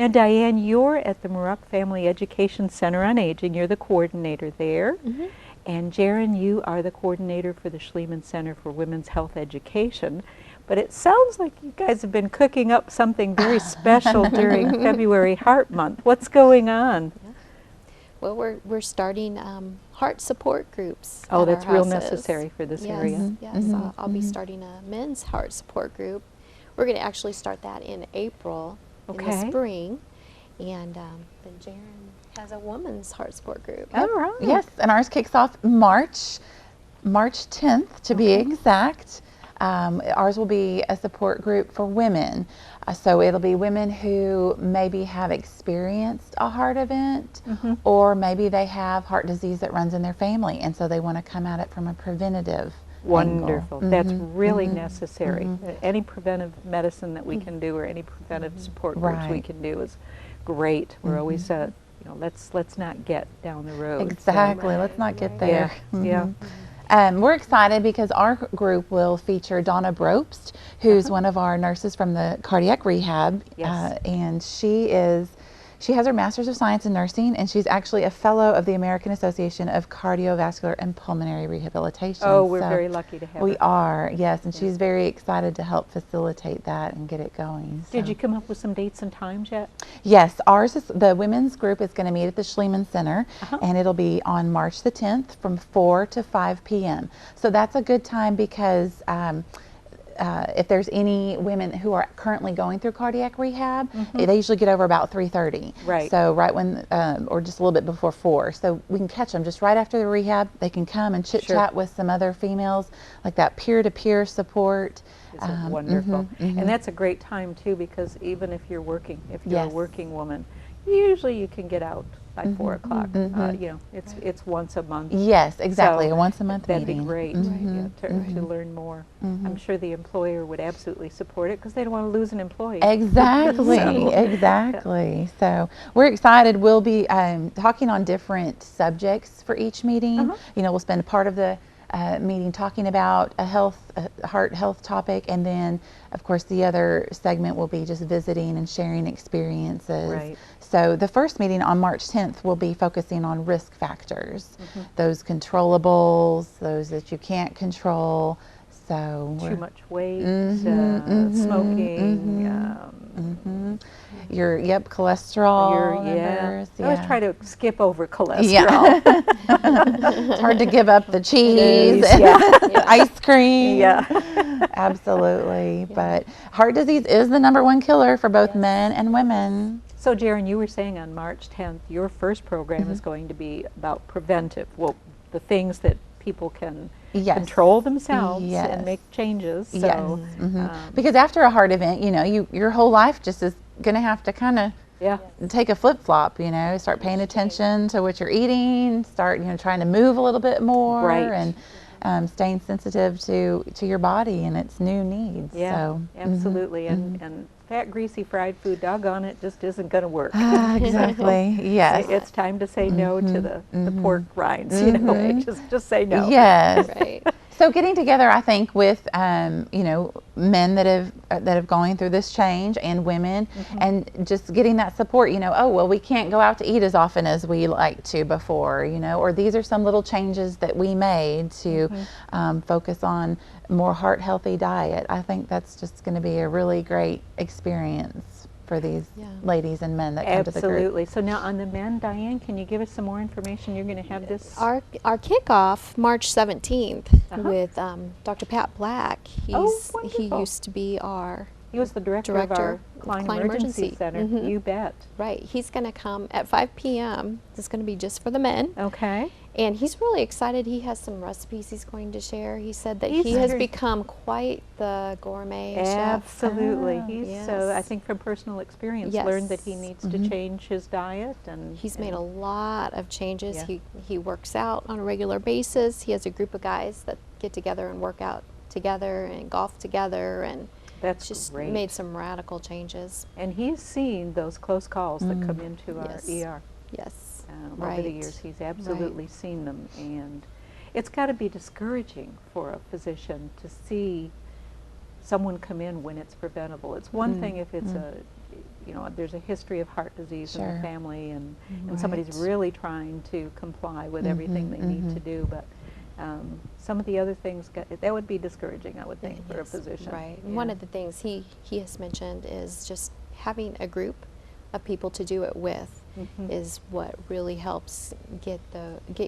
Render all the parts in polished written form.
Now, Diane, you're at the Muroc Family Education Center on Aging. You're the coordinator there. And Jaron, you are the coordinator for the Schliemann Center for Women's Health Education. But it sounds like you guys have been cooking up something very special during February Heart Month. What's going on? Well, we're starting heart support groups. Oh, at that's our real houses. necessary for this area. Yes, I'll be starting a men's heart support group. We're going to actually start that in April, in the spring, and then Jaron has a women's heart support group. All right. Yes, and ours kicks off March 10th to be exact. Ours will be a support group for women. So it'll be women who maybe have experienced a heart event, or maybe they have heart disease that runs in their family, and so they want to come at it from a preventative Wonderful. angle. That's really necessary. Any preventive medicine that we can do, or any preventive support groups we can do, is great. We're always you know, let's not get down the road. Exactly. Let's not get there. Yeah. We're excited because our group will feature Donna Brobst, who's one of our nurses from the cardiac rehab, and she has her Master's of Science in Nursing, and she's actually a fellow of the American Association of Cardiovascular and Pulmonary Rehabilitation. Oh, we're very lucky to have her. We are, yes, and she's very excited to help facilitate that and get it going. Did you come up with some dates and times yet? Yes, ours is, the women's group is going to meet at the Schliemann Center, and it'll be on March the 10th from 4 to 5 p.m. So that's a good time because if there's any women who are currently going through cardiac rehab, they usually get over about 3:30. Right. So right when, or just a little bit before 4. So we can catch them just right after the rehab. They can come and chit chat with some other females, like that peer-to-peer support. It's wonderful. And that's a great time too, because even if you're working, if you're a working woman, usually you can get out by 4 o'clock. You know, it's once a month. Yes, exactly, So a once a month that'd meeting. be great to learn more. I'm sure the employer would absolutely support it because they don't want to lose an employee. Exactly, exactly. So we're excited. We'll be talking on different subjects for each meeting. You know, we'll spend part of the meeting talking about a heart health topic, and then of course the other segment will be just visiting and sharing experiences. Right. So the first meeting on March 10th will be focusing on risk factors, those controllables, those that you can't control. So Too much weight, smoking, your cholesterol I numbers. always try to skip over cholesterol. It's hard to give up the cheese, ice cream. Absolutely. But heart disease is the #1 killer for both men and women. So Jaron, you were saying on March 10th, your first program is going to be about preventive, well, the things that people can control themselves and make changes. So, because after a heart event, you know, your whole life just is going to have to kind of take a flip-flop, you know, start paying attention to what you're eating, start, you know, trying to move a little bit more, and staying sensitive to your body and its new needs. Yeah, so, absolutely. And fat, greasy, fried food, doggone it, just isn't going to work. Exactly. Yes. It's time to say no to the pork rinds. You know, just say no. Yes. Right. So getting together, I think, with you know, men that have gone through this change, and women, and just getting that support. You know, oh well, we can't go out to eat as often as we like to before. You know, or these are some little changes that we made to focus on more heart healthy diet. I think that's just going to be a really great experience for these ladies and men that come to the group. Absolutely. So now on the men, Diane, can you give us some more information? You're going to have this. Our kickoff March 17th with Dr. Pat Black. He used to be our He was the director of our Klein Emergency Center. You bet. Right. He's going to come at 5 p.m. This is going to be just for the men. Okay. And he's really excited. He has some recipes he's going to share. He said that he has become quite the gourmet chef. Absolutely. He's so, I think from personal experience, learned that he needs to change his diet. And he's made a lot of changes. He works out on a regular basis. He has a group of guys that get together and work out together and golf together, and that's just great. Made some radical changes. And he's seen those close calls that come into our ER. Yes. Over the years, he's absolutely seen them, and it's got to be discouraging for a physician to see someone come in when it's preventable. It's one thing if it's you know, there's a history of heart disease in Sure. the family, and Right. somebody's really trying to comply with everything they need to do, but some of the other things, that would be discouraging, I would think, for a Yes, physician. right. Yeah. And one of the things he has mentioned is just having a group of people to do it with is what really helps get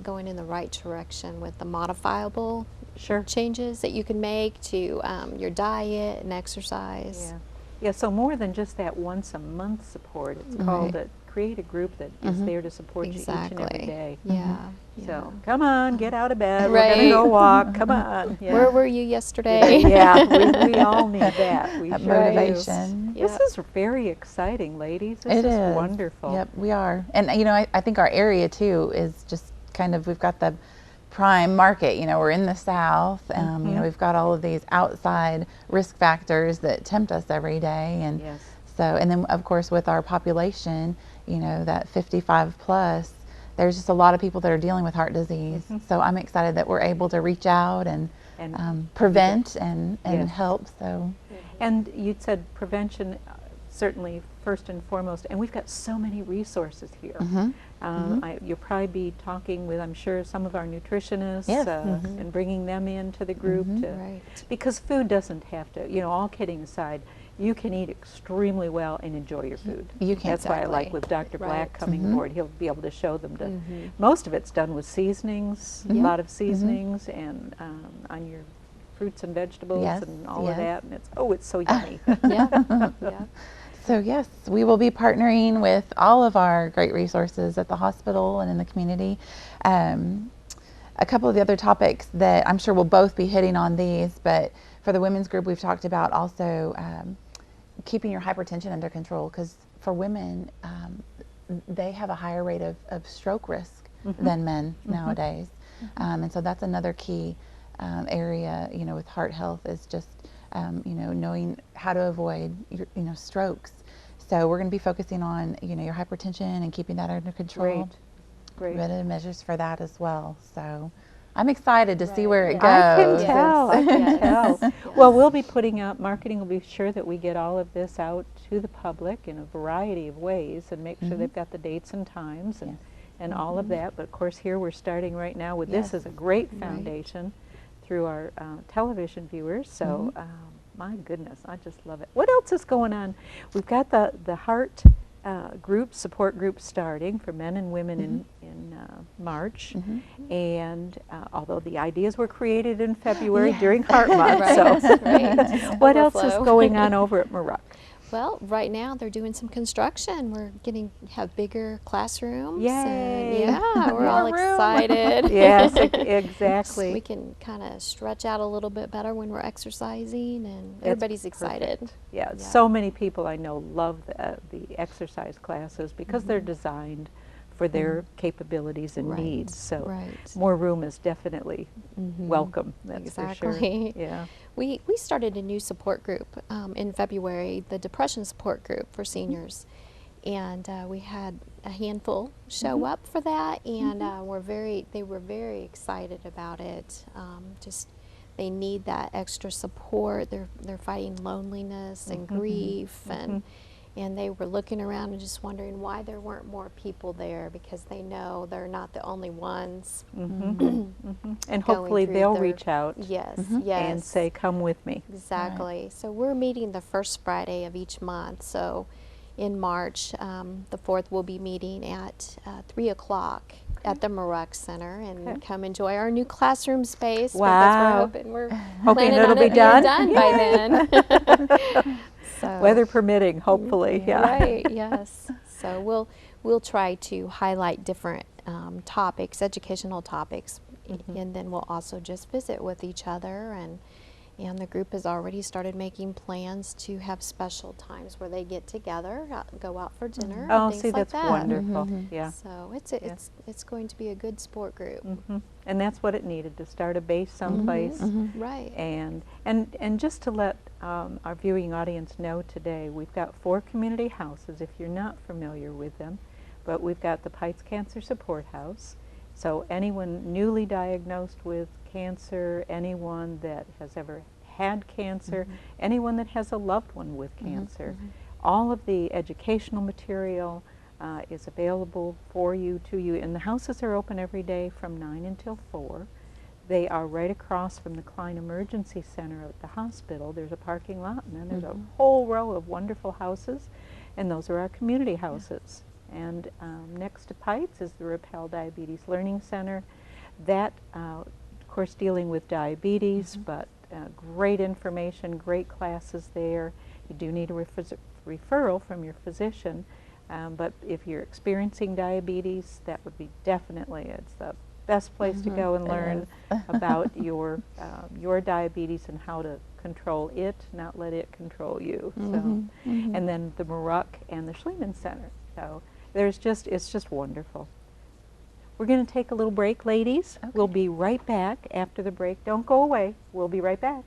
going in the right direction with the modifiable Sure. changes that you can make to your diet and exercise. Yeah. Yeah, so more than just that once a month support, it's called create a group that is there to support you each and every Exactly. day. Yeah. So, come on, get out of bed, we're Right. going to go walk, come on. Yeah. Where were you yesterday? Yeah, we all need that. We That sure motivation. do. This is very exciting, ladies. This It is is wonderful. Yep, we are. And you know, I think our area too is just kind of, we've got the prime market. You know, we're in the South. You know, we've got all of these outside risk factors that tempt us every day, and Yes. so, and then of course with our population, you know, that 55 plus, there's just a lot of people that are dealing with heart disease. So I'm excited that we're able to reach out and prevent and Yes. help. So. And you said prevention, certainly first and foremost, and we've got so many resources here. You'll probably be talking with, I'm sure, some of our nutritionists Yes. and bringing them into the group. Right. Because food doesn't have to, you know, all kidding aside, you can eat extremely well and enjoy your food. You can. That's why I like Exactly. with Dr. Right. Black coming forward, he'll be able to show them. Most of it's done with seasonings, a lot of seasonings, and on your fruits and vegetables Yes, and all yes. of that, and it's so yummy. Yeah. Yeah. So yes, we will be partnering with all of our great resources at the hospital and in the community. A couple of the other topics that I'm sure we'll both be hitting on these, but for the women's group, we've talked about also keeping your hypertension under control, because for women, they have a higher rate of stroke risk than men nowadays. And so that's another key area, you know, with heart health, is just you know, knowing how to avoid your, you know, strokes. So we're going to be focusing on, you know, your hypertension and keeping that under control. Great. Preventive measures for that as well. So I'm excited to see where it goes. I can Yes. tell. I can Yes. tell. Yes. Well, we'll be putting out, marketing will be sure that we get all of this out to the public in a variety of ways and make sure they've got the dates and times and all of that. But of course, here we're starting right now with this as a great foundation through our television viewers. So, my goodness, I just love it. What else is going on? We've got the heart support group starting for men and women in March, and although the ideas were created in February during Heart Month, Right. so Right. what else is Overflow. going on over at Muroc? Well, right now they're doing some construction. We're have bigger classrooms. Yay. And yeah, we're all More room. excited. Yes, So exactly. we can kind of stretch out a little bit better when we're exercising, and everybody's excited. Perfect. Yeah, Yeah. so many people I know love the exercise classes because they're designed for their capabilities and Right. needs. So Right. more room is definitely welcome. That's for sure. Exactly. Yeah. We started a new support group in February, the depression support group for seniors, and we had a handful show up for that, and they were very excited about it. Just they need that extra support. They're fighting loneliness and grief, and they were looking around and just wondering why there weren't more people there, because they know they're not the only ones. And hopefully through they'll their- reach out Yes, yes. and say, come with me. Exactly. So we're meeting the first Friday of each month. So in March, the 4th, we'll be meeting at 3 o'clock at the Muroc Center, and come enjoy our new classroom space. Wow. Because we're Hoping planning it'll on be it being done? by then. So, Weather permitting, hopefully. Yeah. Right, yes. So we'll try to highlight different topics, educational topics, and then we'll also just visit with each other, and the group has already started making plans to have special times where they get together, go out for dinner, Oh, and things see, like that's that. wonderful. Yeah. So it's going to be a good sport group. And that's what it needed, to start a base someplace. Right. And just to let our viewing audience know today, we've got 4 community houses, if you're not familiar with them. But we've got the Pikes Cancer Support House. So anyone newly diagnosed with cancer, anyone that has ever had cancer, anyone that has a loved one with cancer, All of the educational material is available for you, to you, and the houses are open every day from 9 until 4. They are right across from the Klein Emergency Center at the hospital. There's a parking lot, and then there's a whole row of wonderful houses, and those are our community houses. And next to Pites is the Rappel Diabetes Learning Center. That, of course, dealing with diabetes, but great information, great classes there. You do need a referral from your physician, but if you're experiencing diabetes, that would be definitely, it's the best place to go and learn about your diabetes and how to control it, not let it control you. So, and then the Muruck and the Schliemann Center. So there's just, it's just wonderful. We're going to take a little break, ladies. We'll be right back after the break. Don't go away. We'll be right back.